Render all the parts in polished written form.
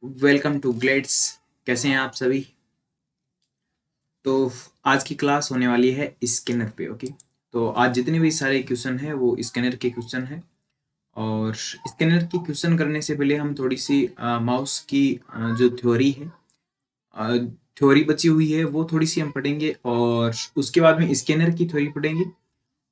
Welcome to glades. कैसे हैं आप सभी? तो आज की क्लास होने वाली है स्कैनर पे। ओके, तो आज जितने भी सारे क्वेश्चन हैं वो स्कैनर के क्वेश्चन हैं। और स्कैनर की क्वेश्चन करने से पहले हम थोड़ी सी माउस की जो थ्योरी है, थ्योरी बची हुई है वो थोड़ी सी हम पढ़ेंगे, और उसके बाद में स्कैनर की थ्योरी पढ़ेंगे,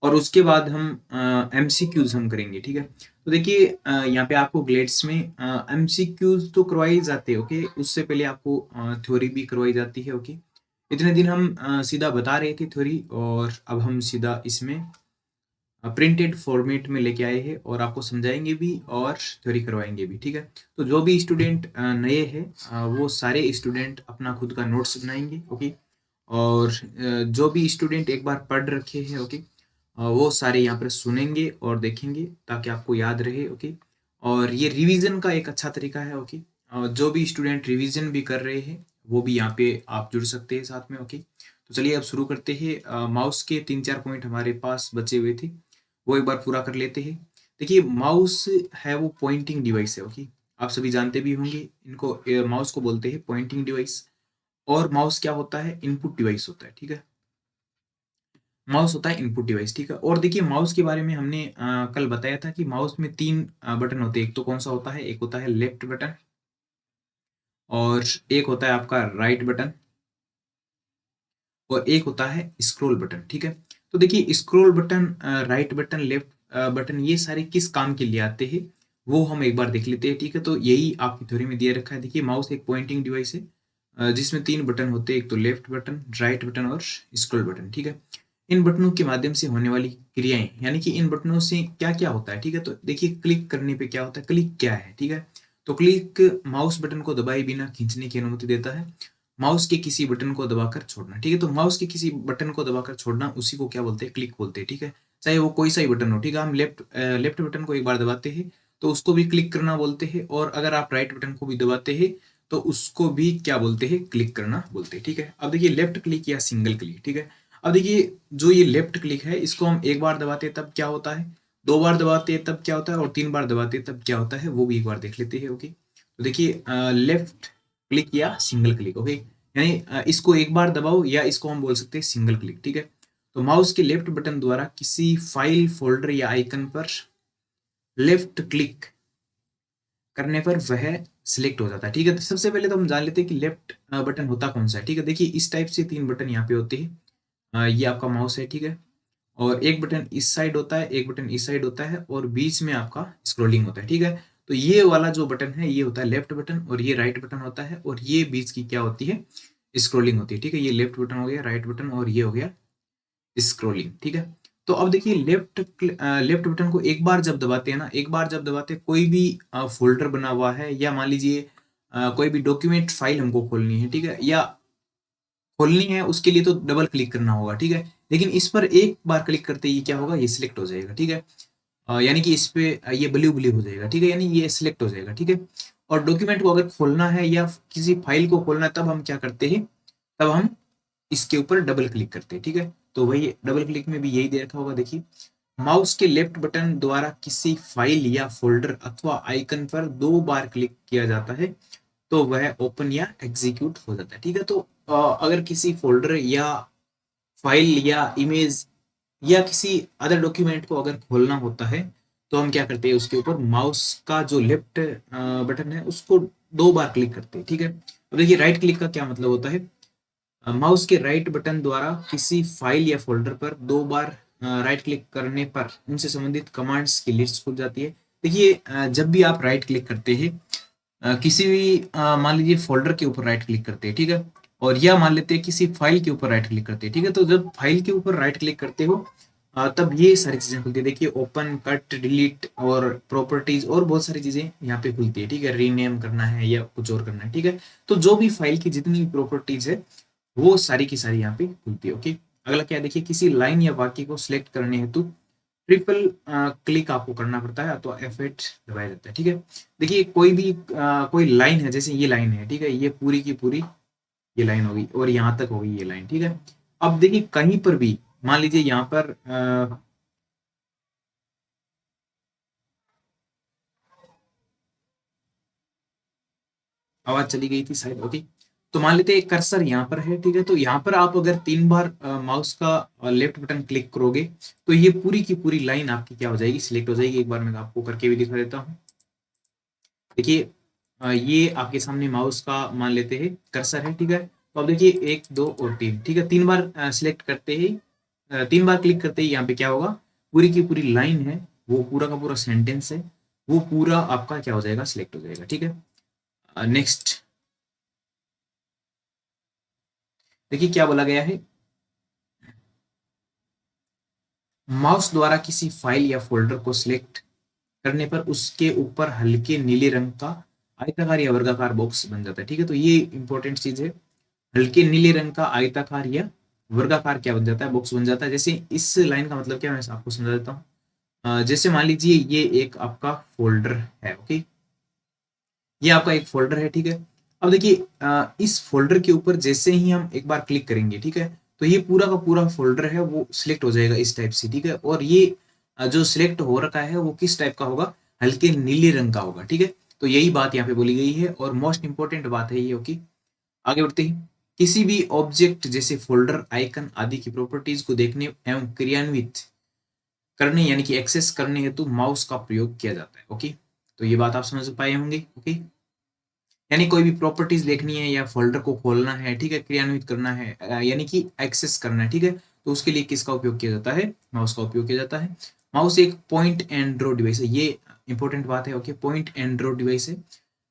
और उसके बाद हम एमसीक्यूज हम करेंगे। ठीक है, तो देखिए यहाँ पे आपको ग्लेड्स में एमसीक्यूज तो करवाई जाते हैं। ओके, उससे पहले आपको थ्योरी भी करवाई जाती है। ओके, इतने दिन हम सीधा बता रहे थे थ्योरी, और अब हम सीधा इसमें प्रिंटेड फॉर्मेट में लेके आए हैं और आपको समझाएंगे भी और थ्योरी करवाएंगे भी। ठीक है, तो जो भी स्टूडेंट नए हैं वो सारे स्टूडेंट अपना खुद का नोट्स बनाएंगे। ओके, और जो भी स्टूडेंट एक बार पढ़ रखे हैं, ओके, वो सारे यहाँ पर सुनेंगे और देखेंगे ताकि आपको याद रहे। ओके, और ये रिवीजन का एक अच्छा तरीका है। ओके, जो भी स्टूडेंट रिवीजन भी कर रहे हैं वो भी यहाँ पे आप जुड़ सकते हैं साथ में। ओके, तो चलिए अब शुरू करते हैं। माउस के 3-4 पॉइंट हमारे पास बचे हुए थे, वो एक बार पूरा कर लेते हैं। देखिए माउस है वो पॉइंटिंग डिवाइस है। ओके, आप सभी जानते भी होंगे इनको, माउस को बोलते हैं पॉइंटिंग डिवाइस। और माउस क्या होता है? इनपुट डिवाइस होता है। ठीक है, माउस होता है इनपुट डिवाइस। ठीक है, और देखिए माउस के बारे में हमने कल बताया था कि माउस में तीन बटन होते हैं। एक तो कौन सा होता है? एक होता है लेफ्ट बटन, और एक होता है आपका राइट बटन, और एक होता है स्क्रॉल बटन। ठीक है, तो देखिए scroll button, right button, left button, ये सारे किस काम के लिए आते हैं वो हम एक बार देख लेते हैं। ठीक है, तो यही आपकी थ्योरी में दिया रखा है। देखिए माउस एक पॉइंटिंग डिवाइस है जिसमें तीन बटन होते हैं, एक तो लेफ्ट बटन, राइट बटन और स्क्रॉल बटन। ठीक है, इन बटनों के माध्यम से होने वाली क्रियाएं, यानी कि इन बटनों से क्या क्या होता है। ठीक है, तो देखिए क्लिक करने पे क्या होता है, क्लिक क्या है? ठीक है, तो क्लिक माउस बटन को दबाए बिना खींचने की अनुमति देता है, माउस के किसी बटन को दबाकर छोड़ना। ठीक है, तो माउस के किसी बटन को दबाकर छोड़ना उसी को क्या बोलते हैं? क्लिक बोलते हैं। ठीक है, चाहे वो कोई सा ही बटन हो। ठीक है, हम लेफ्ट बटन को एक बार दबाते हैं तो उसको भी क्लिक करना बोलते हैं, और अगर आप राइट बटन को भी दबाते हैं तो उसको भी क्या बोलते हैं? क्लिक करना बोलते हैं। ठीक है, अब देखिए लेफ्ट क्लिक या सिंगल क्लिक। ठीक है, अब देखिए जो ये लेफ्ट क्लिक है इसको हम एक बार दबाते हैं तब क्या होता है, दो बार दबाते हैं तब क्या होता है, और तीन बार दबाते हैं तब क्या होता है, वो भी एक बार देख लेते हैं। ओके, तो देखिए लेफ्ट क्लिक या सिंगल क्लिक। ओके, यानी इसको एक बार दबाओ या इसको हम बोल सकते हैं सिंगल क्लिक। ठीक है, तो माउस के लेफ्ट बटन द्वारा किसी फाइल, फोल्डर या आइकन पर लेफ्ट क्लिक करने पर वह सिलेक्ट हो जाता है। ठीक है, तो सबसे पहले तो हम जान लेते हैं कि लेफ्ट बटन होता कौन सा है। ठीक है, देखिए इस टाइप से तीन बटन यहाँ पे होते हैं। ये आपका माउस है। ठीक है, और एक बटन इस साइड होता है, एक बटन इस साइड होता है, और बीच में आपका स्क्रोलिंग होता है। ठीक है, तो ये वाला जो बटन है ये होता है लेफ्ट बटन, और ये राइट बटन होता है, और ये बीच की क्या होती है? स्क्रोलिंग होती है। ठीक है, ये लेफ्ट बटन हो गया, राइट बटन, और ये हो गया स्क्रोलिंग। ठीक है, तो अब देखिए लेफ्ट बटन को एक बार जब दबाते हैं ना, एक बार जब दबाते हैं, कोई भी फोल्डर बना हुआ है, या मान लीजिए कोई भी डॉक्यूमेंट फाइल हमको खोलनी है, ठीक है, या खोलनी है उसके लिए तो डबल क्लिक करना होगा। ठीक है, लेकिन इस पर एक बार क्लिक करते ही क्या होगा? ये सिलेक्ट हो जाएगा। ठीक है, यानी कि इस पे ये ब्लू ब्लू हो जाएगा। ठीक है, यानी ये सिलेक्ट हो जाएगा। ठीक है, और डॉक्यूमेंट को अगर खोलना है या किसी फाइल को खोलना है तब हम क्या करते हैं? तब हम इसके ऊपर डबल क्लिक करते हैं। ठीक है, तो वही डबल क्लिक में भी यही दे रखा होगा। देखिए माउस के लेफ्ट बटन द्वारा किसी फाइल या फोल्डर अथवा आइकन पर दो बार क्लिक किया जाता है तो वह ओपन या एग्जीक्यूट हो जाता है। ठीक है, तो अगर किसी फोल्डर या फाइल या इमेज या किसी अदर डॉक्यूमेंट को अगर खोलना होता है तो हम क्या करते हैं? उसके ऊपर माउस का जो लेफ्ट बटन है उसको दो बार क्लिक करते हैं। ठीक है, अब देखिए राइट क्लिक का क्या मतलब होता है? माउस के राइट बटन द्वारा किसी फाइल या फोल्डर पर दो बार राइट क्लिक करने पर उनसे संबंधित कमांड्स की लिस्ट खुल जाती है। देखिए जब भी आप राइट क्लिक करते हैं किसी भी मान लीजिए फोल्डर के ऊपर राइट क्लिक करते हैं, ठीक है, और या मान लेते हैं किसी फाइल के ऊपर राइट क्लिक करते हैं। ठीक है, तो जब फाइल के ऊपर राइट क्लिक करते हो तब ये सारी चीजें खुलती है। देखिए ओपन, कट, डिलीट और प्रॉपर्टीज और बहुत सारी चीजें यहाँ पे खुलती है। ठीक है, रीनेम करना है या कुछ और करना है। ठीक है, तो जो भी फाइल की जितनी भी प्रॉपर्टीज है वो सारी की सारी यहाँ पे खुलती है। ओके, अगला क्या है? देखिए किसी लाइन या वाक्य को सिलेक्ट करने हेतु ट्रिपल क्लिक आपको करना पड़ता है तो F8 दबाया जाता है। ठीक है, देखिए कोई भी कोई लाइन है, जैसे ये लाइन है, ठीक है, ये पूरी की पूरी ये लाइन होगी और यहाँ तक होगी ये लाइन। ठीक है, अब देखिए कहीं पर भी मान लीजिए यहाँ पर आवाज चली गई थी शायद। ओके, तो मान लेते हैं कर्सर यहाँ पर है, ठीक है। तो यहाँ पर आप अगर 3 बार माउस का लेफ्ट बटन क्लिक करोगे तो ये पूरी की पूरी लाइन आपकी क्या हो जाएगी, सिलेक्ट हो जाएगी। एक बार मैं आपको करके भी दिखा देता हूँ। देखिए ये आपके सामने माउस का मान लेते हैं कर्सर है, ठीक है। तो अब देखिए 1 2 और 3, ठीक है। 3 बार सिलेक्ट करते ही 3 बार क्लिक करते ही यहाँ पे क्या होगा, पूरी की पूरी लाइन है, वो पूरा का पूरा सेंटेंस है, वो पूरा आपका क्या हो जाएगा, सिलेक्ट हो जाएगा, ठीक है। नेक्स्ट देखिए क्या बोला गया है, माउस द्वारा किसी फाइल या फोल्डर को सिलेक्ट करने पर उसके ऊपर हल्के नीले रंग का आयताकार या वर्गाकार बॉक्स बन जाता है, ठीक है। तो ये इंपॉर्टेंट चीज है, हल्के नीले रंग का आयताकार या वर्गाकार क्या बन जाता है, बॉक्स बन जाता है। जैसे इस लाइन का मतलब क्या है, मैं आपको समझा देता हूँ। जैसे मान लीजिए ये एक आपका फोल्डर है, ओके, ये आपका एक फोल्डर है, ठीक है। अब देखिए इस फोल्डर के ऊपर जैसे ही हम एक बार क्लिक करेंगे, ठीक है, तो ये पूरा का पूरा फोल्डर है वो सिलेक्ट हो जाएगा इस टाइप से, ठीक है। और ये जो सिलेक्ट हो रखा है वो किस टाइप का होगा, हल्के नीले रंग का होगा, ठीक है। तो यही बात यहाँ पे बोली गई है और मोस्ट इंपॉर्टेंट बात है ये, ओके। आगे बढ़ते हैं, किसी भी ऑब्जेक्ट जैसे फोल्डर, आइकन आदि की प्रॉपर्टीज को देखने एवं क्रियान्वित करने यानी कि एक्सेस करने हेतु माउस का प्रयोग किया जाता है, ओके। तो ये बात आप समझ पाए होंगे, ओके। यानी कोई भी प्रॉपर्टीज देखनी है या फोल्डर को खोलना है, ठीक है, क्रियान्वित करना है यानी कि एक्सेस करना है, ठीक है। तो उसके लिए किसका उपयोग किया जाता है, माउस का उपयोग किया जाता है। माउस एक पॉइंट एंड ड्रॉ डिवाइस है, ये इंपॉर्टेंट बात है, okay. Point and draw device है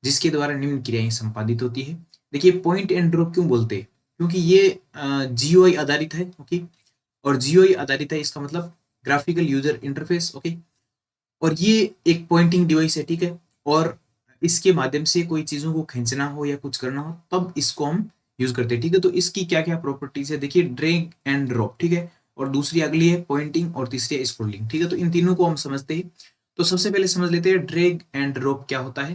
जिसके द्वारा निम्न क्रियाएं संपादित होती है। देखिए पॉइंट एंड ड्रॉ क्यों बोलते हैं, क्योंकि ये जीयूआई आधारित है, ओके। और जीयूआई आधारित है इसका मतलब ग्राफिकल यूजर इंटरफेस, ओके। और ये एक पॉइंटिंग डिवाइस है, ठीक है। और इसके माध्यम से कोई चीजों को खींचना हो या कुछ करना हो तब इसको हम यूज करते हैं, ठीक है। तो इसकी क्या क्या प्रॉपर्टीज है, देखिए ड्रैग एंड ड्रॉप, ठीक है। और दूसरी अगली है पॉइंटिंग और तीसरी है स्क्रोलिंग, ठीक है। तो इन तीनों को हम समझते हैं। तो सबसे पहले समझ लेते हैं ड्रैग एंड ड्रॉप क्या होता है।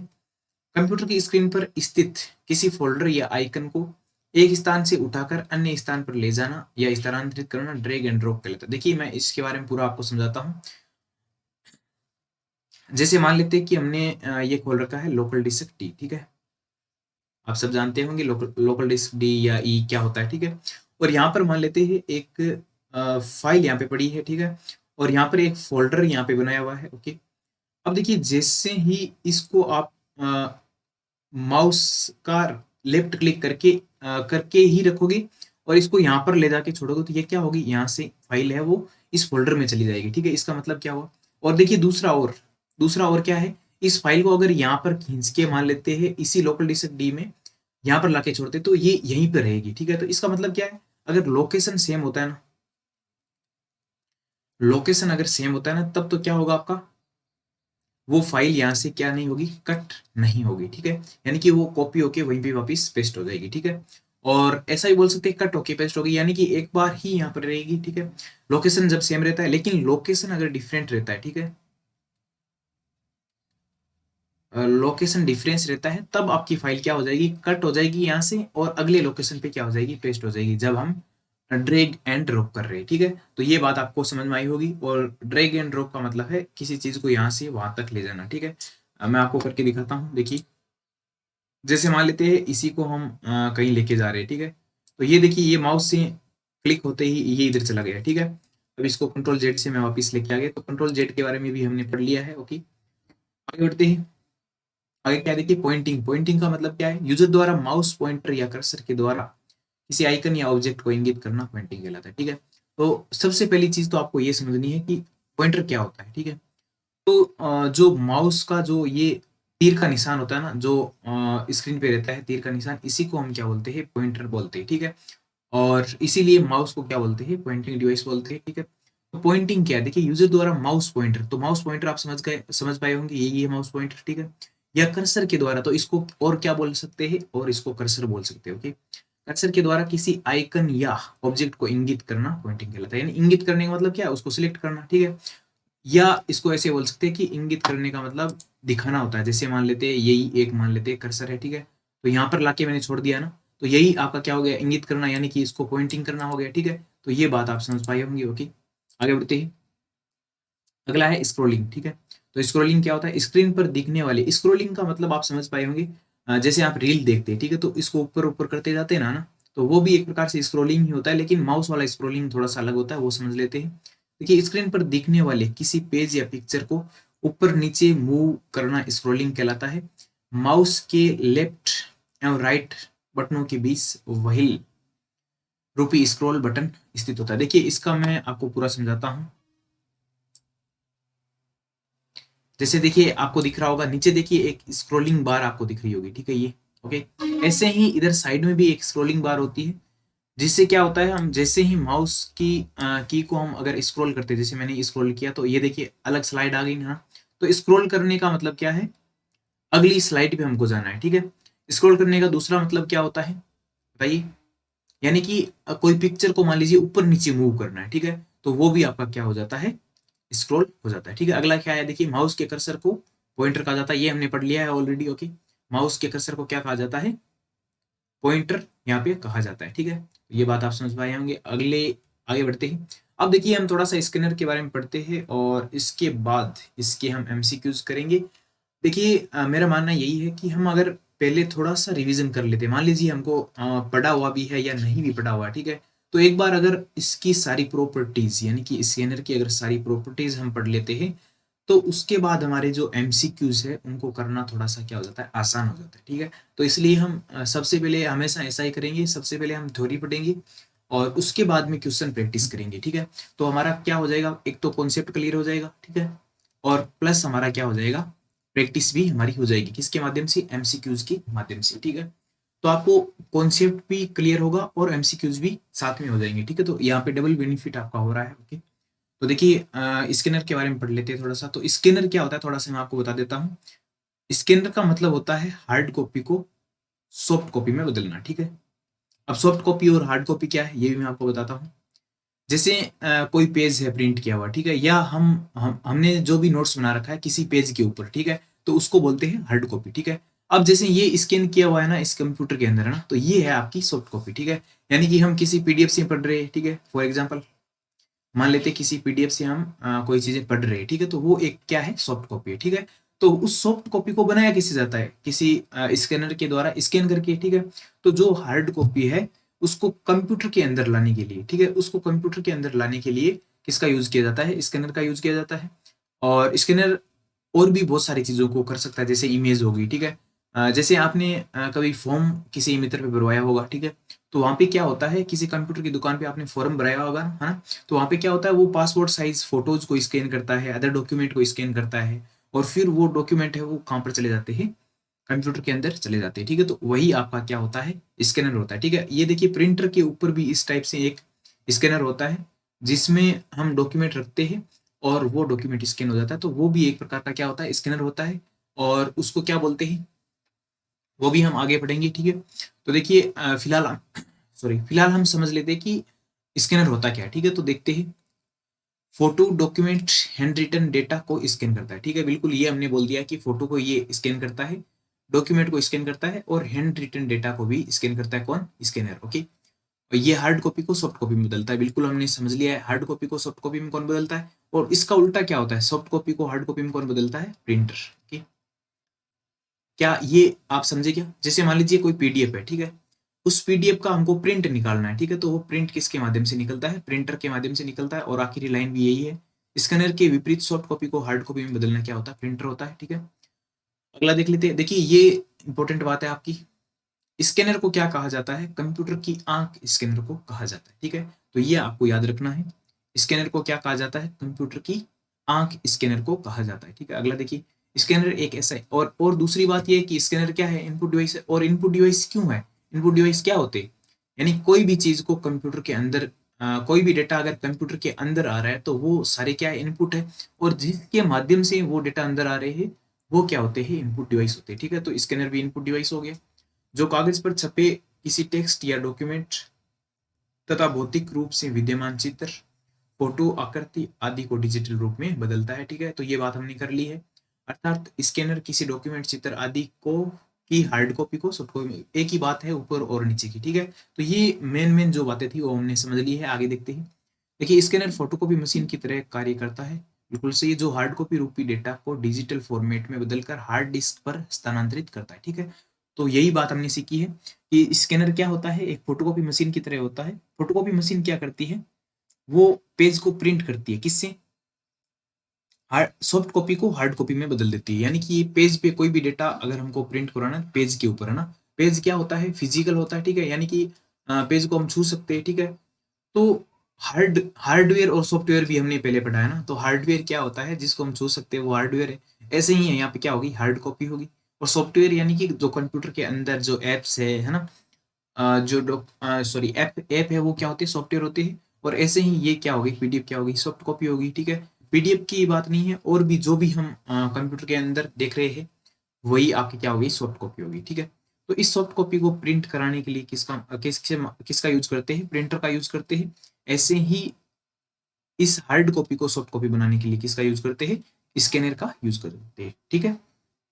कंप्यूटर की स्क्रीन पर स्थित किसी फोल्डर या आइकन को एक स्थान से उठाकर अन्य स्थान पर ले जाना या स्थानांतरित करना ड्रैग एंड ड्रॉप कहलाता है। देखिए मैं इसके बारे में पूरा आपको समझाता हूँ। जैसे मान लेते हैं कि हमने ये खोल रखा है लोकल डिस्क डी, ठीक है। आप सब जानते होंगे लोकल लोकल डिस्क डी या ई क्या होता है, ठीक है। और यहाँ पर मान लेते हैं एक फाइल यहाँ पे पड़ी है, ठीक है। और यहाँ पर एक फोल्डर यहाँ पे बनाया हुआ है, ओके। अब देखिए जैसे ही इसको आप माउस का लेफ्ट क्लिक करके ही रखोगे और इसको यहाँ पर ले जाके छोड़ोगे तो ये क्या होगी, यहाँ से फाइल है वो इस फोल्डर में चली जाएगी, ठीक है। इसका मतलब क्या हुआ। और देखिए दूसरा और क्या है, इस फाइल को अगर यहाँ पर खींच के मान लेते हैं इसी लोकल डिस्क डी में यहाँ पर लाके छोड़ते तो ये यहीं पर रहेगी, ठीक है। तो इसका मतलब क्या है, अगर लोकेशन सेम होता है ना, लोकेशन अगर सेम होता है ना तब तो क्या होगा आपका, वो फाइल यहाँ से क्या नहीं होगी, कट नहीं होगी, ठीक है। यानी कि वो कॉपी होके वहीं पे वापस पेस्ट हो जाएगी, ठीक है। और ऐसा ही बोल सकते हैं कट होके पेस्ट होगी, यानी कि एक बार ही यहाँ पर रहेगी, ठीक है। लोकेशन जब सेम रहता है, लेकिन लोकेशन अगर डिफरेंट रहता है, ठीक है, लोकेशन डिफरेंस रहता है तब आपकी फाइल क्या हो जाएगी, कट हो जाएगी यहाँ से और अगले लोकेशन पे क्या हो जाएगी, पेस्ट हो जाएगी, जब हम ड्रैग एंड ड्रॉप कर रहे हैं, ठीक है। तो ये बात आपको समझ में आई होगी। और ड्रैग एंड ड्रॉप का मतलब है किसी चीज को यहाँ से वहां तक ले जाना, ठीक है। मैं आपको करके दिखाता हूँ, देखिए जैसे मान लेते हैं इसी को हम कहीं लेके जा रहे हैं, ठीक है। तो ये देखिए ये माउस से क्लिक होते ही ये इधर चला गया, ठीक है। अब इसको कंट्रोल जेड से मैं वापस लेके आ गया, तो कंट्रोल जेड के बारे में भी हमने पढ़ लिया है, ओके। आगे बढ़ते हैं। आगे क्या देखिए, पॉइंटिंग। पॉइंटिंग का मतलब क्या है, यूजर द्वारा माउस पॉइंटर या कर्सर के द्वारा किसी आइकन या ऑब्जेक्ट को इंगित करना पॉइंटिंग कहलाता है, ठीक है। तो सबसे पहली चीज तो आपको ये समझनी है कि पॉइंटर क्या होता है, ठीक है। तो जो माउस का जो ये तीर का निशान होता है ना, जो स्क्रीन पे रहता है तीर का निशान, इसी को हम क्या बोलते हैं, पॉइंटर बोलते हैं, ठीक है। और इसीलिए माउस को क्या बोलते हैं, पॉइंटिंग डिवाइस बोलते हैं, ठीक है। तो पॉइंटिंग क्या है, देखिए यूजर द्वारा माउस पॉइंटर, तो माउस पॉइंटर आप समझ पाए होंगे, यही है माउस पॉइंटर, ठीक है। या कर्सर के द्वारा, तो इसको और क्या बोल सकते हैं, और इसको कर्सर बोल सकते हैं, ओके। कर्सर के द्वारा किसी आइकन या ऑब्जेक्ट को इंगित करना पॉइंटिंग कहलाता है। यानी इंगित करने का मतलब क्या है, उसको सिलेक्ट करना, ठीक है। या इसको ऐसे बोल सकते हैं कि इंगित करने का मतलब दिखाना होता है। जैसे मान लेते हैं यही एक मान लेते हैं कर्सर है, ठीक है। तो यहाँ पर लाके मैंने छोड़ दिया ना, तो यही आपका क्या हो गया, इंगित करना, यानी कि इसको पॉइंटिंग करना हो गया, ठीक है। तो ये बात आप समझ पाए होंगे, ओके। आगे बढ़ते ही अगला है स्क्रोलिंग, ठीक है। तो स्क्रोलिंग क्या होता है, स्क्रीन पर दिखने वाले, स्क्रोलिंग का मतलब आप समझ पाए होंगे, जैसे आप रील देखते हैं, ठीक है, तो इसको ऊपर ऊपर करते जाते हैं ना, तो वो भी एक प्रकार से स्क्रोलिंग ही होता है, लेकिन माउस वाला स्क्रोलिंग थोड़ा सा अलग होता है, वो समझ लेते हैं। देखिए स्क्रीन पर दिखने वाले किसी पेज या पिक्चर को ऊपर नीचे मूव करना स्क्रोलिंग कहलाता है। माउस के लेफ्ट एवं राइट बटनों के बीच व्हील रूपी स्क्रॉल बटन स्थित होता है। देखिए इसका मैं आपको पूरा समझाता हूँ। जैसे देखिए आपको दिख रहा होगा नीचे, देखिए एक स्क्रोलिंग बार आपको दिख रही होगी, ठीक है ये। ओके, ऐसे ही इधर साइड में भी एक स्क्रोलिंग बार होती है, जिससे क्या होता है, हम जैसे ही माउस की को हम अगर स्क्रॉल करते हैं, जैसे मैंने स्क्रॉल किया तो ये देखिए अलग स्लाइड आ गई ना। तो स्क्रॉल करने का मतलब क्या है, अगली स्लाइड पे हमको जाना है, ठीक है। स्क्रॉल करने का दूसरा मतलब क्या होता है बताइए, यानी कि कोई पिक्चर को मान लीजिए ऊपर नीचे मूव करना है, ठीक है, तो वो भी आपका क्या हो जाता है, स्क्रॉल हो जाता है, ठीक है। अगला क्या है, देखिए माउस के कर्सर को पॉइंटर कहा जाता है, ये हमने पढ़ लिया है ऑलरेडी। ओके, माउस के कर्सर को क्या कहा जाता है, पॉइंटर यहाँ पे कहा जाता है, ठीक है। ये बात आप समझ पाए होंगे। अगले आगे बढ़ते हैं। अब देखिए हम थोड़ा सा स्कैनर के बारे में पढ़ते हैं और इसके बाद इसके हम एमसीक्यूज करेंगे। देखिए मेरा मानना यही है कि हम अगर पहले थोड़ा सा रिवीजन कर लेते, मान लीजिए हमको पढ़ा हुआ भी है या नहीं भी पढ़ा हुआ, ठीक है, तो एक बार अगर इसकी सारी प्रॉपर्टीज यानी कि स्कैनर की अगर सारी प्रॉपर्टीज हम पढ़ लेते हैं, तो उसके बाद हमारे जो एमसीक्यूज है उनको करना थोड़ा सा क्या हो जाता है, आसान हो जाता है, ठीक है। तो इसलिए हम सबसे पहले हमेशा ऐसा ही करेंगे, सबसे पहले हम थ्योरी पढ़ेंगे और उसके बाद में क्वेश्चन प्रैक्टिस करेंगे, ठीक है। तो हमारा क्या हो जाएगा, एक तो कॉन्सेप्ट क्लियर हो जाएगा, ठीक है, और प्लस हमारा क्या हो जाएगा, प्रैक्टिस भी हमारी हो जाएगी, किसके माध्यम से, एमसीक्यूज के माध्यम से, ठीक है। तो आपको कॉन्सेप्ट भी क्लियर होगा और एमसीक्यूज भी साथ में हो जाएंगे, ठीक है। तो यहाँ पे डबल बेनिफिट आपका हो रहा है। ओके, तो देखिए स्कैनर के बारे में पढ़ लेते हैं थोड़ा सा। तो स्कैनर क्या होता है, थोड़ा सा मैं आपको बता देता हूँ। स्कैनर का मतलब होता है हार्ड कॉपी को सॉफ्ट कॉपी में बदलना, ठीक है। अब सॉफ्ट कॉपी और हार्ड कॉपी क्या है, ये भी मैं आपको बताता हूँ। जैसे कोई पेज है प्रिंट किया हुआ, ठीक है, या हमने जो भी नोट्स बना रखा है किसी पेज के ऊपर, ठीक है, तो उसको बोलते हैं हार्ड कॉपी, ठीक है। अब जैसे ये स्कैन किया हुआ है ना इस कंप्यूटर के अंदर है ना, तो ये है आपकी सॉफ्ट कॉपी, ठीक है। यानी कि हम किसी पीडीएफ से पढ़ रहे हैं, ठीक है, फॉर एग्जाम्पल मान लेते हैं किसी पीडीएफ से हम कोई चीजें पढ़ रहे हैं, ठीक है, तो वो एक क्या है, सॉफ्ट कॉपी है, ठीक है। तो उस सॉफ्ट कॉपी को बनाया किससे जाता है, किसी स्कैनर के द्वारा स्कैन करके, ठीक है। तो जो हार्ड कॉपी है उसको कंप्यूटर के अंदर लाने के लिए, ठीक है, उसको कंप्यूटर के अंदर लाने के लिए किसका यूज किया जाता है, स्कैनर का यूज किया जाता है। और स्कैनर और भी बहुत सारी चीजों को कर सकता है, जैसे इमेज होगी, ठीक है। जैसे आपने कभी फॉर्म किसी मित्र पे भरवाया होगा, ठीक है, तो वहां पे क्या होता है, किसी कंप्यूटर की दुकान पे आपने फॉर्म भराया होगा, है ना। तो वहां पे क्या होता है, वो पासपोर्ट साइज फोटोज को स्कैन करता है, अदर डॉक्यूमेंट को स्कैन करता है, और फिर वो डॉक्यूमेंट है वो कहाँ पर चले जाते हैं, कंप्यूटर के अंदर चले जाते हैं, ठीक है। तो वही आपका क्या होता है, स्कैनर होता है, ठीक है। ये देखिए प्रिंटर के ऊपर भी इस टाइप से एक स्कैनर होता है, जिसमें हम डॉक्यूमेंट रखते हैं और वो डॉक्यूमेंट स्कैन हो जाता है, तो वो भी एक प्रकार का क्या होता है, स्कैनर होता है। और उसको क्या बोलते हैं, वो भी हम आगे पढ़ेंगे, ठीक है। तो देखिए फिलहाल हम समझ लेते हैं कि स्कैनर होता क्या है, ठीक है। तो देखते हैं, photo document handwritten data को स्कैन करता है, ठीक है, बिल्कुल ये हमने बोल दिया कि फोटो को ये स्कैन करता है, डॉक्यूमेंट को स्कैन करता है, और हैंड रिटन डेटा को भी स्कैन करता है, कौन, स्कैनर। ओके, और ये हार्ड कॉपी को सॉफ्ट कॉपी में बदलता है, बिल्कुल हमने समझ लिया है, हार्ड कॉपी को सॉफ्ट कॉपी में कौन बदलता है, और इसका उल्टा क्या होता है, सॉफ्ट कॉपी को हार्ड कॉपी में कौन बदलता है, प्रिंटर। ओके, क्या ये आप समझे क्या, जैसे मान लीजिए कोई पीडीएफ है, ठीक है, उस पीडीएफ का हमको प्रिंट निकालना है, ठीक है, तो वो प्रिंट किसके माध्यम से निकलता है, प्रिंटर के माध्यम से निकलता है। और आखिरी लाइन भी यही है, स्कैनर के विपरीत सॉफ्ट कॉपी को हार्ड कॉपी में बदलना क्या होता है, प्रिंटर होता है, ठीक है। अगला देख लेते हैं। देखिए ये इंपॉर्टेंट बात है आपकी, स्कैनर को क्या कहा जाता है, कंप्यूटर की आंख स्कैनर को कहा जाता है, ठीक है। तो ये आपको याद रखना है, स्कैनर को क्या कहा जाता है, कंप्यूटर की आंख स्कैनर को कहा जाता है, ठीक है। अगला देखिए, स्कैनर एक ऐसा है, और दूसरी बात ये है कि स्कैनर क्या है, इनपुट डिवाइस है। और इनपुट डिवाइस क्यों है, इनपुट डिवाइस क्या होते हैं, यानी कोई भी चीज को कंप्यूटर के अंदर कोई भी डेटा अगर कंप्यूटर के अंदर आ रहा है तो वो सारे क्या है, इनपुट है, और जिसके माध्यम से वो डेटा अंदर आ रहे हैं वो क्या होते हैं, इनपुट डिवाइस होते हैं, ठीक है। तो स्कैनर भी इनपुट डिवाइस हो गया, जो कागज पर छपे किसी टेक्स्ट या डॉक्यूमेंट तथा भौतिक रूप से विद्यमान चित्र, फोटो, आकृति आदि को डिजिटल रूप में बदलता है, ठीक है। तो ये बात हमने कर ली है, अर्थात स्कैनर किसी डॉक्यूमेंट, चित्र आदि को की हार्ड कॉपी को सॉफ्ट कॉपी में, एक ही बात है ऊपर और नीचे की, ठीक है। तो ये मेन जो बातें थी वो हमने समझ ली है। आगे देखते हैं। देखिए स्कैनर फोटोकॉपी मशीन की तरह कार्य करता है, बिल्कुल सही, जो हार्ड कॉपी रूपी डेटा को डिजिटल फॉर्मेट में बदलकर हार्ड डिस्क पर स्थानांतरित करता है, ठीक है। तो यही बात हमने सीखी है कि स्कैनर क्या होता है, एक फोटोकॉपी मशीन की तरह होता है। फोटोकॉपी मशीन क्या करती है, वो पेज को प्रिंट करती है, किससे, हार्ड सॉफ्ट कॉपी को हार्ड कॉपी में बदल देती है। यानी कि पेज पे कोई भी डेटा अगर हमको प्रिंट कराना है पेज के ऊपर, है ना, पेज क्या होता है, फिजिकल होता है, ठीक है, यानी कि पेज को हम छू सकते हैं, ठीक है। तो हार्डवेयर और सॉफ्टवेयर भी हमने पहले पढ़ा है ना, तो हार्डवेयर क्या होता है, जिसको हम छू सकते हैं वो हार्डवेयर है। ऐसे ही है, यहाँ पे क्या होगी, हार्ड कॉपी होगी। और सॉफ्टवेयर यानी कि जो कंप्यूटर के अंदर जो एप्स है ना, जो सॉरी ऐप ऐप है, वो क्या होते हैं, सॉफ्टवेयर होते हैं। और ऐसे ही ये क्या होगी, पीडीएफ क्या होगी, सॉफ्ट कॉपी होगी, ठीक है। पीडीएफ की बात नहीं है, और भी जो भी हम कंप्यूटर के अंदर देख रहे हैं वही आपकी क्या होगी, सॉफ्ट कॉपी होगी, ठीक है। तो इस सॉफ्ट कॉपी को प्रिंट कराने के लिए किसका यूज करते हैं, प्रिंटर का यूज करते हैं। ऐसे ही इस हार्ड कॉपी को सॉफ्ट कॉपी बनाने के लिए किसका यूज करते हैं, स्कैनर का यूज करते हैं, ठीक है।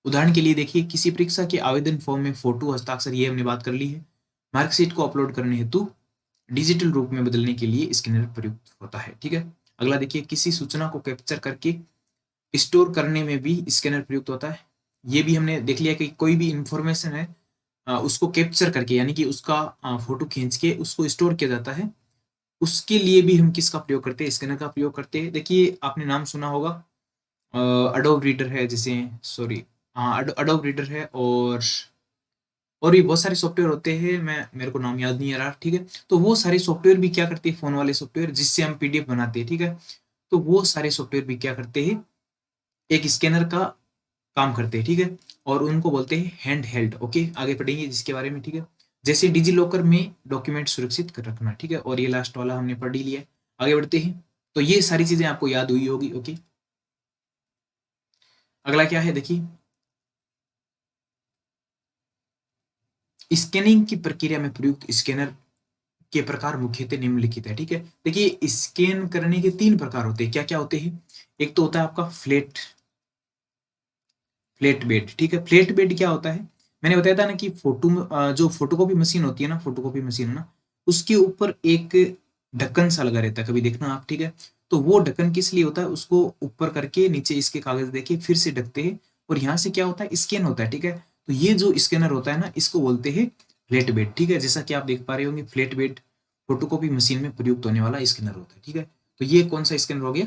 उदाहरण के लिए देखिए, किसी परीक्षा के आवेदन फॉर्म में फोटो हस्ताक्षर, ये हमने बात कर ली है। मार्कशीट को अपलोड करने हेतु डिजिटल रूप में बदलने के लिए स्कैनर प्रयुक्त होता है, ठीक है। अगला देखिए, किसी सूचना को कैप्चर करके स्टोर करने में भी स्कैनर प्रयुक्त होता है। ये भी हमने देख लिया कि कोई भी इंफॉर्मेशन है, उसको कैप्चर करके यानी कि उसका फोटो खींच के उसको स्टोर किया जाता है। उसके लिए भी हम किसका प्रयोग करते हैं, स्कैनर का प्रयोग करते हैं। देखिए आपने नाम सुना होगा, अडोब रीडर है, जैसे सॉरी, हाँ अडोब रीडर है, और भी बहुत सारे सॉफ्टवेयर होते हैं, मैं मेरे को नाम याद नहीं आ रहा, ठीक है। तो वो सारे सॉफ्टवेयर भी क्या करते हैं, फोन वाले सॉफ्टवेयर जिससे हम पीडीएफ बनाते हैं, ठीक है। तो वो सारे सॉफ्टवेयर भी क्या करते हैं, एक स्कैनर का काम करते हैं, ठीक है। और उनको बोलते हैं हैंड हेल्ड। ओके, आगे पढ़ेंगे जिसके बारे में, ठीक है। जैसे डिजी लॉकर में डॉक्यूमेंट सुरक्षित कर रखना, ठीक है। और ये लास्ट वाला हमने पढ़ ही लिया। आगे बढ़ते हैं। तो ये सारी चीजें आपको याद हुई होगी, ओके। अगला क्या है, देखिए, स्कैनिंग की प्रक्रिया में प्रयुक्त स्कैनर के प्रकार मुख्यतः निम्नलिखित है, ठीक है। देखिए स्कैन करने के 3 प्रकार होते हैं, क्या क्या होते हैं। एक तो होता है आपका फ्लैट बेड, ठीक है। फ्लैट बेड क्या होता है, मैंने बताया था ना कि जो फोटोकॉपी मशीन होती है ना, फोटोकॉपी मशीन है ना, उसके ऊपर एक ढक्कन सा लगा रहता है, कभी देखना आप, ठीक है। तो वो ढक्कन किस लिए होता है, उसको ऊपर करके नीचे इसके कागज देके फिर से ढकते हैं, और यहाँ से क्या होता है, स्कैन होता है, ठीक है। तो ये जो स्कैनर होता है ना, इसको बोलते हैं फ्लैट बेड, ठीक है। जैसा कि आप देख पा रहे होंगे, फ्लैट बेड फोटोकॉपी मशीन में प्रयुक्त होने वाला स्कैनर होता है, ठीक है। तो ये कौन सा स्कैनर हो गया,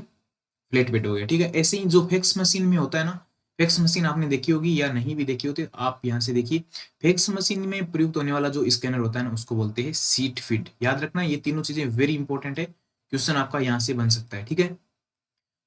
फ्लैट बेड हो गया, ठीक है। ऐसे ही जो फैक्स मशीन में होता है ना, फैक्स मशीन आपने देखी होगी या नहीं भी देखी होती, आप यहाँ से देखिए, फैक्स मशीन में प्रयुक्त होने वाला जो स्कैनर होता है ना, उसको बोलते हैं सीट फीड। याद रखना, ये तीनों चीजें वेरी इंपॉर्टेंट है, क्वेश्चन आपका यहाँ से बन सकता है, ठीक है।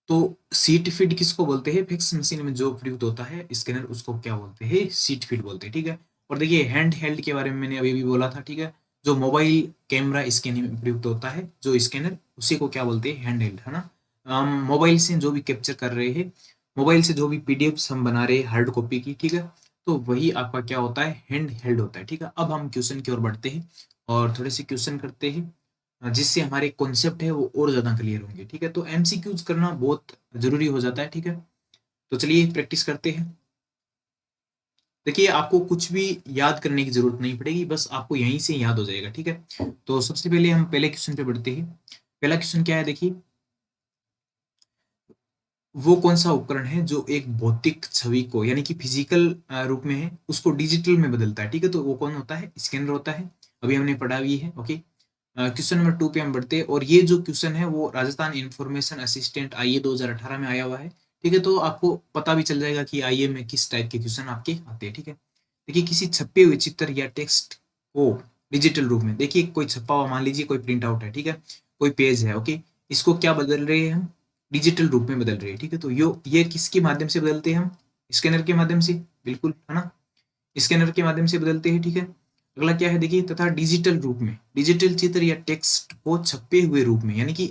तो सीट फीड किसको बोलते हैं, फैक्स मशीन में जो प्रयुक्त होता है स्कैनर, उसको क्या बोलते हैं, सीट फीड बोलते हैं, ठीक है। और देखिए हैंड हेल्ड के बारे में मैंने अभी भी बोला था, ठीक है। जो मोबाइल कैमरा स्कैनिंग में प्रयुक्त होता है जो स्कैनर, उसी को क्या बोलते हैं, हैंड हेल्ड, है ना। हम मोबाइल से जो भी कैप्चर कर रहे हैं, मोबाइल से जो भी पीडीएफ हम बना रहे हैं हार्ड कॉपी की, ठीक है, तो वही आपका क्या होता है, हैंड हेल्ड होता है, ठीक है। अब हम क्वेश्चन की ओर बढ़ते हैं और थोड़े से क्वेश्चन करते हैं, जिससे हमारे कॉन्सेप्ट है वो और ज़्यादा क्लियर होंगे, ठीक है। तो एमसीक्यूज करना बहुत ज़रूरी हो जाता है, ठीक है। तो चलिए प्रैक्टिस करते हैं। देखिए आपको कुछ भी याद करने की ज़रूरत नहीं पड़ेगी, बस आपको यहीं से याद हो जाएगा, ठीक है। तो सबसे पहले हम पहले क्वेश्चन पे बढ़ते हैं। पहला क्वेश्चन क्या है, देखिए, वो कौन सा उपकरण है जो एक भौतिक छवि को यानी कि फिजिकल रूप में है उसको डिजिटल में बदलता है, ठीक है। तो वो कौन होता है, स्कैनर होता है। अभी हमने पढ़ा भी है, ओके। क्वेश्चन नंबर 2 पे हम बढ़ते हैं, और ये जो क्वेश्चन है वो राजस्थान इंफॉर्मेशन असिस्टेंट आईए 2018 में आया हुआ है, ठीक है। तो आपको पता भी चल जाएगा कि आईए में किस टाइप के क्वेश्चन आपके आते हैं, ठीक है। देखिए किसी छपे हुए चित्र या टेक्स्ट को डिजिटल रूप में, देखिए कोई छपा हुआ, मान लीजिए कोई प्रिंट आउट है, ठीक है, कोई पेज है, ओके, इसको क्या बदल रहे हैं हम, डिजिटल रूप में बदल रहे हैं, ठीक है। तो यो ये किसके माध्यम से बदलते हैं हम, स्कैनर के माध्यम से, बिल्कुल, है ना, स्कैनर के माध्यम से बदलते हैं, ठीक है। अगला क्या है, देखिए, तथा डिजिटल रूप में, डिजिटल चित्र या टेक्स्ट को छपे हुए रूप में, यानी कि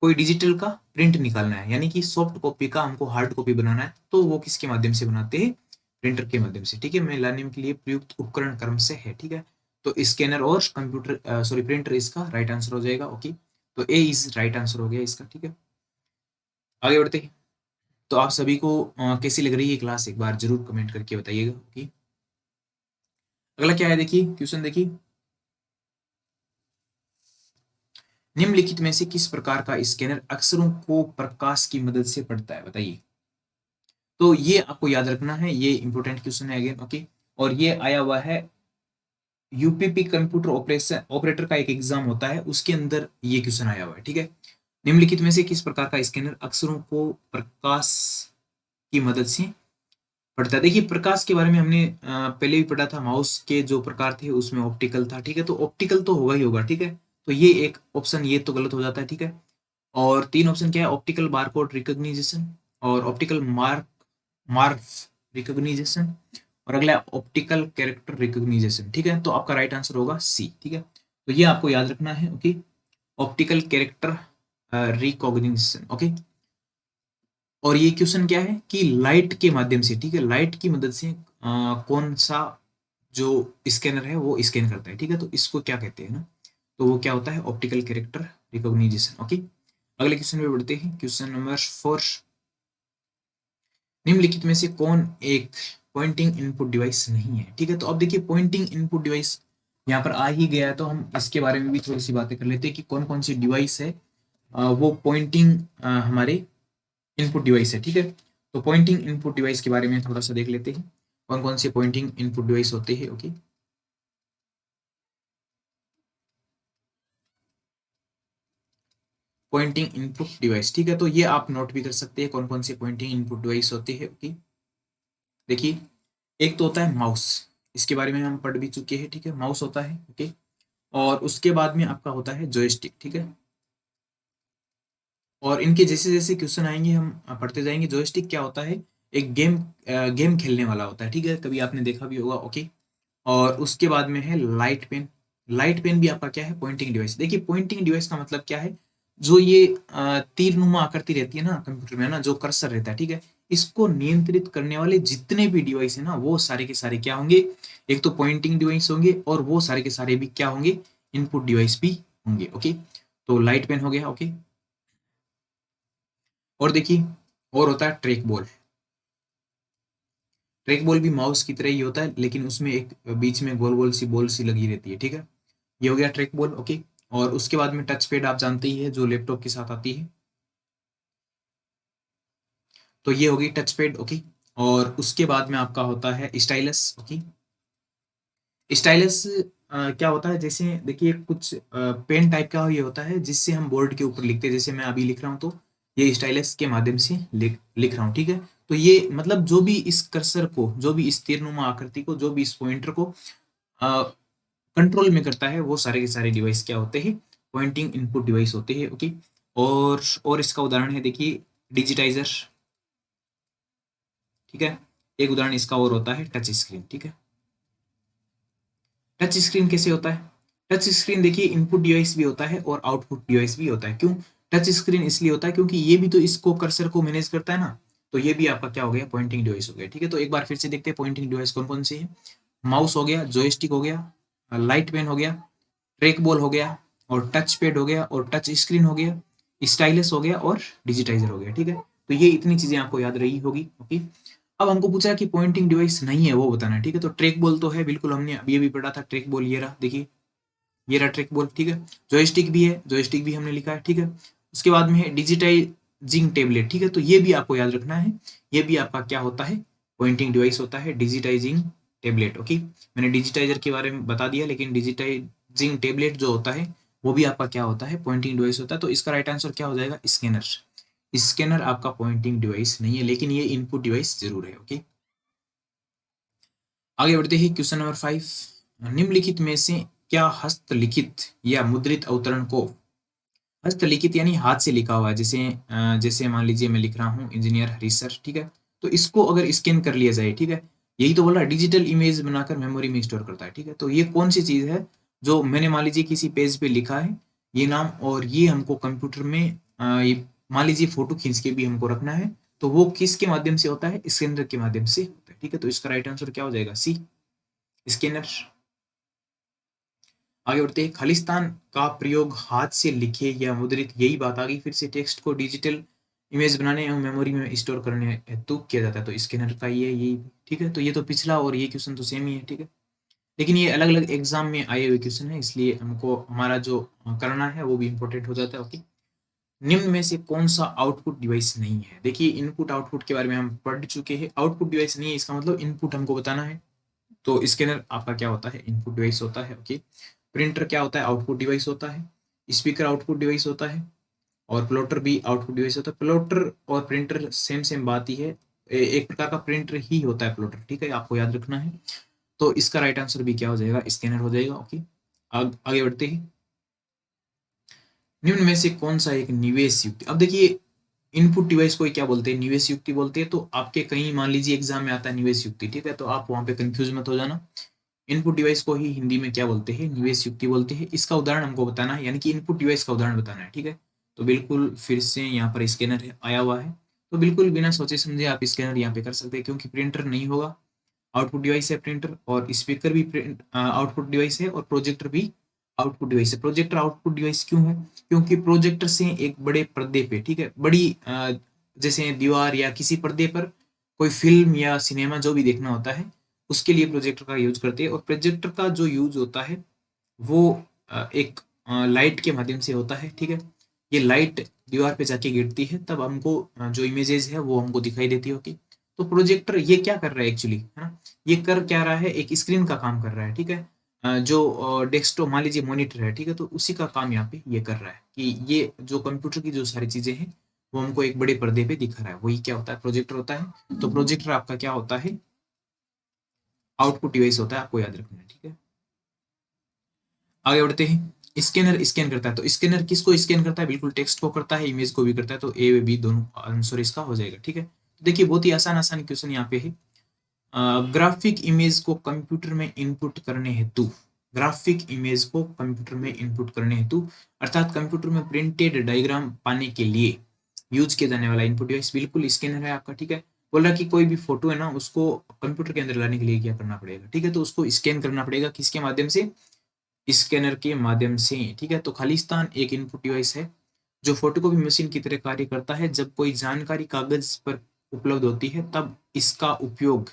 कोई डिजिटल का प्रिंट निकालना है, यानी कि सॉफ्ट कॉपी का हमको हार्ड कॉपी बनाना है, तो वो किसके माध्यम से बनाते हैं, प्रिंटर के माध्यम से, ठीक है। में लाने के लिए प्रयुक्त उपकरण क्रम से है, ठीक है। तो स्कैनर और कंप्यूटर सॉरी प्रिंटर इसका राइट आंसर हो जाएगा, ओके। तो ए इज राइट आंसर हो गया इसका, ठीक है। आगे बढ़ते हैं। तो आप सभी को कैसी लग रही है क्लास, एक बार जरूर कमेंट करके बताइएगा, ओके। अगला क्या है, देखिए क्वेश्चन देखिए, निम्नलिखित में से किस प्रकार का स्कैनर अक्षरों को प्रकाश की मदद से पढ़ता है, बताइए। तो ये आपको याद रखना है, ये इंपॉर्टेंट क्वेश्चन है अगेन, ओके। और ये आया हुआ है यूपीपी कंप्यूटर ऑपरेशन ऑपरेटर का एक एग्जाम होता है, उसके अंदर ये क्वेश्चन आया हुआ है। ठीक है, निम्नलिखित में से किस प्रकार का स्कैनर अक्षरों को प्रकाश की मदद से पढ़ता है? देखिए प्रकाश के बारे में हमने पहले भी पढ़ा था, माउस के जो प्रकार थे उसमें ऑप्टिकल था। ठीक है, तो ऑप्टिकल तो होगा ही होगा। ठीक है, तो ये एक ऑप्शन ये तो गलत हो जाता है। ठीक है, और तीन ऑप्शन क्या है, ऑप्टिकल बारकोड रिकॉग्निशन और ऑप्टिकल मार्क रिकॉग्निशन और अगला ऑप्टिकल कैरेक्टर रिकॉग्निशन। ठीक है, तो आपका राइट आंसर होगा सी। ठीक है, तो ये आपको याद रखना है। Okay, optical character recognition. Okay, और ये क्वेश्चन क्या है कि लाइट के माध्यम से, ठीक है, लाइट की मदद से कौन सा जो स्कैनर है वो स्कैन करता है। ठीक है, तो इसको क्या कहते हैं ना, तो वो क्या होता है, ऑप्टिकल कैरेक्टर रिकॉग्निशन। ओके, अगले क्वेश्चन पे बढ़ते हैं, क्वेश्चन नंबर 4। निम्नलिखित में से कौन एक पॉइंटिंग इनपुट डिवाइस नहीं है? ठीक है, तो अब देखिए पॉइंटिंग इनपुट डिवाइस यहाँ पर आ ही गया है, तो हम इसके बारे में भी थोड़ी सी बातें कर लेते हैं कि कौन कौन सी डिवाइस है वो पॉइंटिंग हमारे इनपुट डिवाइस है। ठीक है, तो पॉइंटिंग इनपुट डिवाइस के बारे में थोड़ा सा देख लेते हैं, कौन कौन से पॉइंटिंग इनपुट डिवाइस होते हैं। ओके, पॉइंटिंग इनपुट डिवाइस, ठीक है, तो ये आप नोट भी कर सकते हैं कौन कौन से पॉइंटिंग इनपुट डिवाइस होते हैं। ओके, देखिए एक तो होता है माउस, इसके बारे में हम पढ़ भी चुके हैं। ठीक है, माउस होता है। ओके, और उसके बाद में आपका होता है जॉयस्टिक। ठीक है, और इनके जैसे जैसे क्वेश्चन आएंगे हम पढ़ते जाएंगे। जॉयस्टिक क्या होता है, एक गेम खेलने वाला होता है। ठीक है, कभी आपने देखा भी होगा। ओके, और उसके बाद में है लाइट पेन। लाइट पेन भी आपका क्या है, पॉइंटिंग डिवाइस। देखिए पॉइंटिंग डिवाइस का मतलब क्या है, जो ये तीर नुमा आकृति रहती है ना कंप्यूटर में ना, जो कर्सर रहता है। ठीक है, इसको नियंत्रित करने वाले जितने भी डिवाइस है ना, वो सारे के सारे क्या होंगे, एक तो पॉइंटिंग डिवाइस होंगे और वो सारे के सारे भी क्या होंगे, इनपुट डिवाइस भी होंगे। ओके, तो लाइट पेन हो गया। ओके, और देखिए और होता है ट्रैक बॉल। ट्रैक बॉल भी माउस की तरह ही होता है, लेकिन उसमें एक बीच में गोल गोल सी बॉल सी लगी रहती है। ठीक है, ये हो गया ट्रैक बॉल। ओके, और उसके बाद में टच पैड आप जानते ही है, जो लैपटॉप के साथ आती है, तो ये होगी टच पैड। ओके, और उसके बाद में आपका होता है स्टाइलस। ओके, स्टाइलस क्या होता है, जैसे देखिए कुछ पेन टाइप का ये होता है जिससे हम बोर्ड के ऊपर लिखते हैं, जैसे मैं अभी लिख रहा हूँ तो ये स्टाइलस के माध्यम से लिख रहा हूँ। ठीक है, तो ये मतलब जो भी इस कर्सर को, जो भी इस तीरनुमा आकृति को, जो भी इस पॉइंटर को कंट्रोल में करता है, वो सारे के सारे डिवाइस क्या होते हैं, पॉइंटिंग इनपुट डिवाइस होते हैं। ओके, और इसका उदाहरण है देखिए डिजिटाइजर। ठीक है, एक उदाहरण इसका और होता है टच स्क्रीन। ठीक है, टच स्क्रीन कैसे होता है, टच स्क्रीन देखिए इनपुट डिवाइस भी होता है और आउटपुट डिवाइस भी होता है। क्यों टच स्क्रीन इसलिए होता है, क्योंकि ये भी तो इसको कर्सर को मैनेज करता है ना, तो ये भी आपका क्या हो गया, पॉइंटिंग डिवाइस हो गया। ठीक है, तो एक बार फिर से देखते हैं पॉइंटिंग डिवाइस कौन कौन से है। माउस हो गया, जॉयस्टिक हो गया, लाइट पेन हो गया, ट्रैक बॉल हो गया, और टच पैड हो गया, और टच स्क्रीन हो गया, स्टाइलस हो गया, और डिजिटाइजर हो गया। ठीक है, तो ये इतनी चीजें आपको याद रही होगी। ओके, अब हमको पूछा कि पॉइंटिंग डिवाइस नहीं है वो बताना है। ठीक है, तो ट्रैक बॉल तो है बिल्कुल, हमने अभी अभी पढ़ा था ट्रैक बॉल, ये रहा देखिए, ये रहा ट्रैक बॉल। ठीक है, जॉयस्टिक भी है, जॉयस्टिक भी हमने लिखा है। ठीक है, उसके बाद में है डिजिटाइजिंग टेबलेट। ठीक है, तो ये भी आपको याद रखना है, ये भी आपका क्या होता है, पॉइंटिंग डिवाइस होता है, डिजिटाइजिंग टेबलेट। ओके, मैंने डिजिटाइजर के बारे में बता दिया, लेकिन डिजिटाइजिंग टेबलेट जो होता है वो भी आपका क्या होता है, पॉइंटिंग डिवाइस होता है। तो इसका राइट आंसर क्या हो जाएगा, स्कैनर। स्कैनर आपका पॉइंटिंग डिवाइस नहीं है, लेकिन ये इनपुट डिवाइस जरूर है। ओके, आगे बढ़ते हैं, क्वेश्चन नंबर 5। निम्नलिखित में से क्या हस्तलिखित या मुद्रित अवतरण को, हस्तलिखित यानी हाथ से लिखा हुआ है, जैसे मान लीजिए मैं लिख रहा हूँ इंजीनियर हरीश सर। ठीक है, तो इसको अगर स्कैन कर लिया जाए, ठीक है, यही तो बोला डिजिटल इमेज बनाकर मेमोरी में स्टोर करता है। ठीक है, तो ये कौन सी चीज है, जो मैंने मान लीजिए किसी पेज पे लिखा है ये नाम, और ये हमको कंप्यूटर में ये मान लीजिए फोटो खींच के भी हमको रखना है, तो वो किसके माध्यम से होता है, स्कैनर के माध्यम से होता है। ठीक है, तो इसका राइट आंसर क्या हो जाएगा, सी, स्कैनर। आगे बढ़ते हैं, खालिस्तान का प्रयोग हाथ से लिखे या मुद्रित, यही बात आ गई फिर से, टेक्स्ट को डिजिटल इमेज बनाने एवं मेमोरी में स्टोर करने हेतु किया जाता है, तो स्कैनर का ये यही। ठीक है, तो ये तो पिछला और ये क्वेश्चन तो सेम ही है। ठीक है, लेकिन ये अलग अलग एग्जाम में आए हुए क्वेश्चन है, इसलिए हमको हमारा जो करना है वो भी इंपॉर्टेंट हो जाता है। ओके, निम्न में से कौन सा आउटपुट डिवाइस नहीं है, देखिए इनपुट आउटपुट के बारे में हम पढ़ चुके हैं, आउटपुट डिवाइस नहीं है इसका मतलब इनपुट हमको बताना है। तो स्कैनर आपका क्या होता है, इनपुट डिवाइस होता है। ओके, प्रिंटर क्या होता है, आउटपुट डिवाइस होता है। स्पीकर आउटपुट डिवाइस होता है और प्लॉटर भी आउटपुट डिवाइस होता है। प्लॉटर और प्रिंटर सेम सेम बात ही है, एक प्रकार का प्रिंटर ही होता है प्लॉटर, ठीक है, आपको याद रखना है। तो इसका राइट आंसर भी क्या हो जाएगा, स्कैनर हो जाएगा। ओके, आगे बढ़ते हैं। निम्न में से कौन सा एक निवेश युक्ति, अब देखिए इनपुट डिवाइस को क्या बोलते हैं, निवेश युक्ति बोलते हैं। तो आपके कहीं मान लीजिए एग्जाम में आता है निवेश युक्ति, ठीक है, तो आप वहां पे कंफ्यूज मत हो जाना। इनपुट डिवाइस को ही हिंदी में क्या बोलते हैं, निवेश युक्ति बोलते हैं। इसका उदाहरण हमको बताना है, यानी कि इनपुट डिवाइस का उदाहरण बताना है, ठीक है। तो बिल्कुल फिर से यहाँ पर स्कैनर आया हुआ है, तो बिल्कुल बिना सोचे समझे आप स्कैनर यहाँ पे कर सकते हैं, क्योंकि प्रिंटर नहीं होगा, आउटपुट डिवाइस है प्रिंटर, और स्पीकर भी आउटपुट डिवाइस है, और प्रोजेक्टर भी आउटपुट डिवाइस है। प्रोजेक्टर आउटपुट डिवाइस क्यों है, क्योंकि प्रोजेक्टर से एक बड़े पर्दे पे, ठीक है, बड़ी जैसे दीवार या किसी पर्दे पर कोई फिल्म या सिनेमा जो भी देखना होता है, उसके लिए प्रोजेक्टर का यूज करते हैं। और प्रोजेक्टर का जो यूज होता है वो एक लाइट के माध्यम से होता है, ठीक है। ये लाइट दीवार पे जाके गिरती है, तब हमको जो इमेजेस है वो हमको दिखाई देती है। ओके, तो प्रोजेक्टर ये क्या कर रहा है एक्चुअली, है ना, ये कर क्या रहा है, एक स्क्रीन का काम कर रहा है, ठीक है। जो डेस्कटॉप मान लीजिए मॉनिटर है, ठीक है, तो उसी का काम यहाँ पे ये कर रहा है कि ये जो कंप्यूटर की जो सारी चीजें हैं वो हमको एक बड़े पर्दे पे दिखा रहा है, वही क्या होता है, प्रोजेक्टर होता है। तो प्रोजेक्टर आपका क्या होता है, आउटपुट डिवाइस होता है, आपको याद रखना है, ठीक है। आगे बढ़ते हैं। स्कैनर स्कैन करता है, तो स्कैनर किसको स्कैन करता है, बिल्कुल टेक्स्ट को करता है, इमेज को भी करता है। तो ए बी दोनों आंसर इसका हो जाएगा, ठीक है। देखिए बहुत ही आसान आसान क्वेश्चन यहाँ पे है। ग्राफिक इमेज को कंप्यूटर में इनपुट करने हेतु, ग्राफिक इमेज को कंप्यूटर में इनपुट करने हेतु, अर्थात कंप्यूटर में प्रिंटेड डायग्राम पाने के लिए यूज किया जाने वाला इनपुट डिवाइस बिल्कुल स्कैनर है आपका, ठीक है। बोल रहा कि कोई भी फोटो है ना, उसको कंप्यूटर के अंदर लाने के लिए क्या करना पड़ेगा, ठीक है, तो उसको स्कैन करना पड़ेगा, किसके माध्यम से, स्कैनर के माध्यम से, ठीक है। तो खालिस्तान एक इनपुट डिवाइस है जो फोटोकॉपी मशीन की तरह कार्य करता है। जब कोई जानकारी कागज पर उपलब्ध होती है तब इसका उपयोग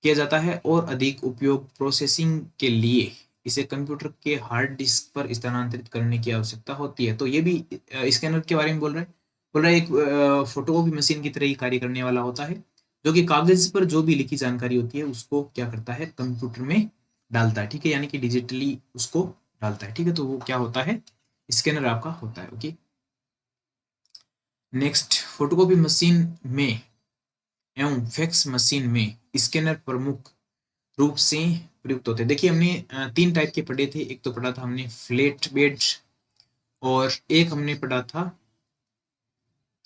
किया जाता है, और अधिक उपयोग प्रोसेसिंग के लिए इसे कंप्यूटर के हार्ड डिस्क पर स्थानांतरित करने की आवश्यकता होती है। तो ये भी स्कैनर के बारे में बोल रहा है, एक फोटोकॉपी मशीन की तरह ही कार्य करने वाला होता है, जो कि कागज पर जो भी लिखी जानकारी होती है उसको क्या करता है, कंप्यूटर में डालता है, ठीक है, यानी कि डिजिटली उसको डालता है, ठीक है। तो वो क्या होता है, स्कैनर आपका होता है। ओके, नेक्स्ट, फोटोकॉपी मशीन में एवं फैक्स मशीन में स्कैनर प्रमुख रूप से प्रयुक्त होते हैं। देखिए हमने तीन टाइप के पढ़े थे, एक तो पढ़ा था हमने फ्लैट बेड, और एक हमने पढ़ा था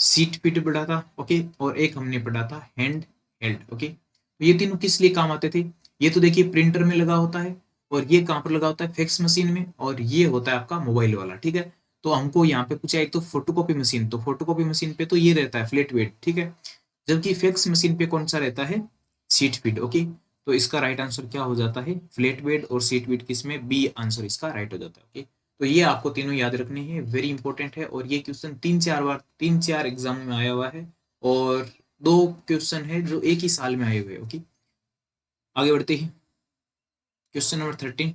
सीट पिट पढ़ा था, ओके, और एक हमने पढ़ा था हैंड हेल्ड। ओके, तो ये तीनों किस लिए काम आते थे, ये तो देखिए प्रिंटर में लगा होता है, और ये कहाँ पर लगा होता है, फैक्स मशीन में, और ये होता है आपका मोबाइल वाला, ठीक है। तो हमको यहाँ पे पूछा एक तो फोटोकॉपी मशीन, तो फोटोकॉपी मशीन पे तो ये रहता है फ्लैट बेड, ठीक है, जबकि फैक्स मशीन पे कौन सा रहता है, सीट फीड। ओके, तो इसका राइट आंसर क्या हो जाता है, फ्लैट बेड और सीट फीड, किसमें, बी आंसर इसका राइट हो जाता है। ओके, तो ये आपको तीनों याद रखने हैं, वेरी इंपॉर्टेंट है, और ये क्वेश्चन तीन चार एग्जाम में आया हुआ है, और दो क्वेश्चन है जो एक ही साल में आए हुए। ओके, आगे बढ़ते हैं। क्वेश्चन नंबर 13,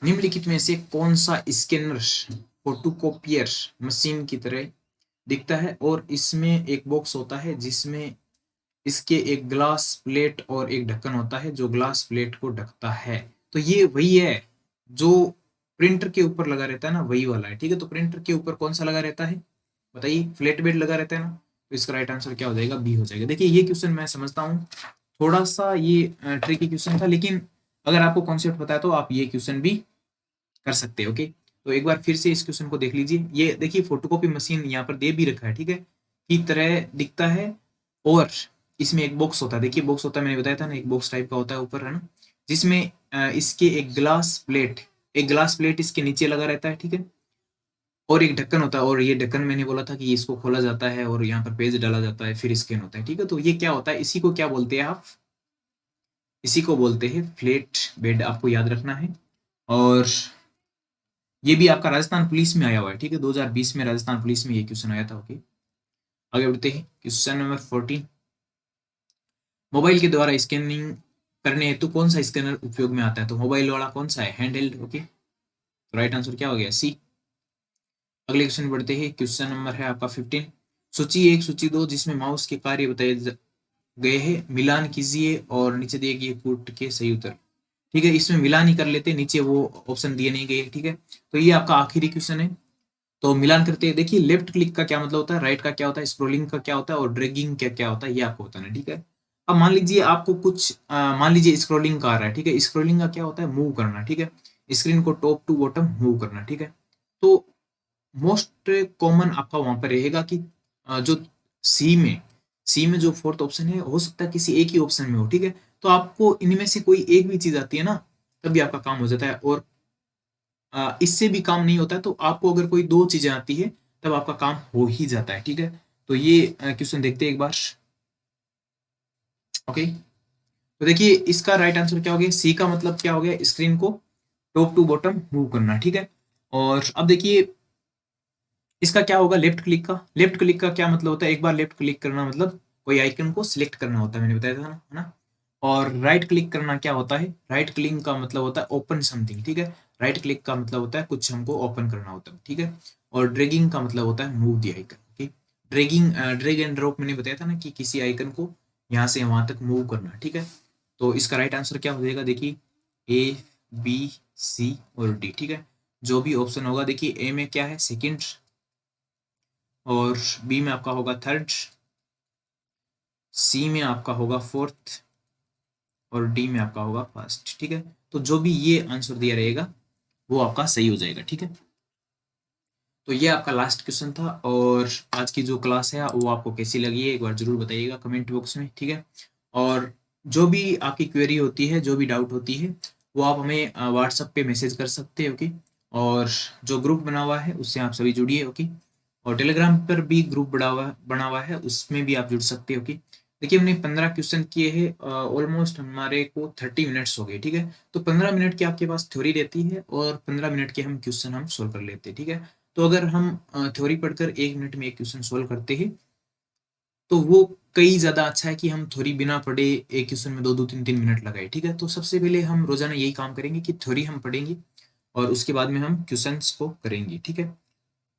निम्नलिखित में से कौन सा स्कैनर फोटोकॉपियर मशीन की तरह दिखता है, और इसमें एक बॉक्स होता है जिसमें इसके एक ग्लास प्लेट और एक ढक्कन होता है जो ग्लास प्लेट को ढकता है। तो ये वही है जो प्रिंटर के ऊपर लगा रहता है ना, वही वाला है, ठीक है। तो प्रिंटर के ऊपर कौन सा लगा रहता है, बताइए, फ्लैट बेड लगा रहता है ना, तो इसका राइट आंसर क्या हो जाएगा, बी हो जाएगा। देखिए ये क्वेश्चन मैं समझता हूँ थोड़ा सा ये ट्रिकी क्वेश्चन था, लेकिन अगर आपको कॉन्सेप्ट पता है तो आप ये क्वेश्चन भी कर सकते हैं। ओके, तो एक बार फिर से इस क्वेश्चन को देख लीजिए। ये देखिए फोटोकॉपी मशीन यहाँ पर दे भी रखा है, ठीक है, की तरह दिखता है, और इसमें एक बॉक्स होता है, देखिए बॉक्स होता है, मैंने बताया था ना, एक बॉक्स टाइप का होता है ऊपर, है ना, जिसमें इसके एक ग्लास प्लेट इसके नीचे लगा रहता है, ठीक है, और एक ढक्कन होता है, और ये ढक्कन मैंने बोला था कि इसको खोला जाता है और यहाँ पर पेज डाला जाता है, फिर स्कैन होता है, ठीक है। तो ये क्या होता है, इसी को क्या बोलते हैं आप, इसी को बोलते हैं फ्लैट बेड, आपको याद रखना है। और ये भी आपका राजस्थान पुलिस में आया हुआ है, ठीक है, 2020 में राजस्थान पुलिस में ये क्वेश्चन आया था। ओके, आगे बढ़ते हैं। क्वेश्चन नंबर 14, मोबाइल के द्वारा स्कैनिंग करने हेतु कौन सा स्कैनर उपयोग में आता है, तो मोबाइल वाला कौन सा है, हैंड हेल्ड। ओके, तो राइट आंसर क्या हो गया, सी। अगले क्वेश्चन बढ़ते हैं। क्वेश्चन नंबर है आपका 15, सूची 1 सूची 2 जिसमें माउस के कार्य बताए गए हैं, मिलान कीजिए और नीचे दिए गए कोड के सही उत्तर। ठीक है, इसमें मिलान ही कर लेते, नीचे वो ऑप्शन दिए नहीं गए। ठीक है, तो ये आपका आखिरी क्वेश्चन है। तो मिलान करते हैं। देखिए लेफ्ट क्लिक का क्या मतलब होता है, राइट का क्या होता है, स्क्रोलिंग का क्या होता है और ड्रैगिंग क्या क्या होता है, ये आपको बताना है। ठीक है, अब मान लीजिए आपको कुछ मान लीजिए स्क्रोलिंग का आ रहा है। ठीक है, स्क्रोलिंग का क्या होता है, मूव करना। ठीक है, स्क्रीन को टॉप टू बॉटम मूव करना। ठीक है, तो मोस्ट कॉमन आपका वहां पर रहेगा कि जो सी में सी में जो फोर्थ ऑप्शन है, हो सकता है किसी एक ही ऑप्शन में हो। ठीक है, तो आपको इनमें से कोई एक भी चीज आती है ना, तभी आपका काम हो जाता है। और इससे भी काम नहीं होता है, तो आपको अगर कोई दो चीजें आती है तब आपका काम हो ही जाता है। ठीक है, तो ये क्वेश्चन देखते हैं एक बार। ओके, तो देखिए इसका राइट आंसर क्या हो गया, सी का मतलब क्या हो गया, स्क्रीन को टॉप टू बॉटम मूव करना। ठीक है, और अब देखिए इसका क्या होगा, लेफ्ट क्लिक का। लेफ्ट क्लिक का क्या मतलब होता है, एक बार लेफ्ट क्लिक करना मतलब कोई आइकन को सिलेक्ट करना होता है, मैंने बताया था ना, है ना। और राइट क्लिक करना क्या होता है, राइट क्लिक का मतलब होता है ओपन समथिंग। ठीक है, राइट क्लिक का मतलब होता है कुछ हमको ओपन करना होता है। ठीक है, और ड्रैगिंग का मतलब होता है move the icon. Okay, dragging drag and drop मैंने बताया था ना, कि किसी आइकन को यहाँ से वहां तक मूव करना। ठीक है, तो इसका राइट आंसर क्या हो जाएगा, देखिए ए, बी, सी और डी। ठीक है, जो भी ऑप्शन होगा, देखिए ए में क्या है, सेकंड, और बी में आपका होगा थर्ड, सी में आपका होगा फोर्थ और डी में आपका होगा फर्स्ट। ठीक है, तो जो भी ये आंसर दिया रहेगा वो आपका सही हो जाएगा। ठीक है, तो ये आपका लास्ट क्वेश्चन था। और आज की जो क्लास है वो आपको कैसी लगी है, एक बार जरूर बताइएगा कमेंट बॉक्स में। ठीक है, और जो भी आपकी क्वेरी होती है, जो भी डाउट होती है, वो आप हमें व्हाट्सएप पे मैसेज कर सकते हैं। ओके, और जो ग्रुप बना हुआ है उससे आप सभी जुड़िए। ओके, और टेलीग्राम पर भी ग्रुप बना हुआ है, उसमें भी आप जुड़ सकते हो। ओके, देखिए हमने 15 क्वेश्चन किए हैं, ऑलमोस्ट हमारे को 30 मिनट्स हो गए। ठीक है, तो 15 मिनट की आपके पास थ्योरी रहती है और 15 मिनट के हम क्वेश्चन हम सोल्व कर लेते हैं। ठीक है, तो अगर हम थ्योरी पढ़कर 1 मिनट में एक क्वेश्चन सोल्व करते हैं, तो वो कई ज्यादा अच्छा है कि हम थ्योरी बिना पढ़े एक क्वेश्चन में दो दो तीन तीन मिनट लगाए। ठीक है, तो सबसे पहले हम रोजाना यही काम करेंगे कि थ्योरी हम पढ़ेंगे और उसके बाद में हम क्वेश्चंस को करेंगे। ठीक है,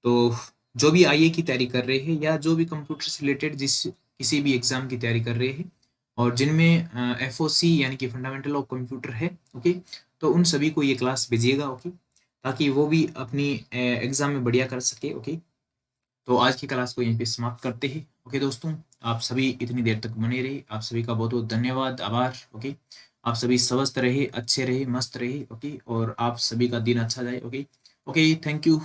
तो जो भी आईए की तैयारी कर रहे हैं या जो भी कंप्यूटर से रिलेटेड जिस किसी भी एग्जाम की तैयारी कर रहे हैं और जिनमें एफओसी यानी कि फंडामेंटल ऑफ कंप्यूटर है, ओके, तो उन सभी को ये क्लास भेजिएगा। ओके, ताकि वो भी अपनी एग्जाम में बढ़िया कर सके। ओके, तो आज की क्लास को यहीं पे समाप्त करते हैं। ओके दोस्तों, आप सभी इतनी देर तक बने रहे, आप सभी का बहुत बहुत धन्यवाद, आभार। ओके, आप सभी स्वस्थ रहे, अच्छे रहे, मस्त रहे। ओके, और आप सभी का दिन अच्छा जाए। Okay, okay, thank you.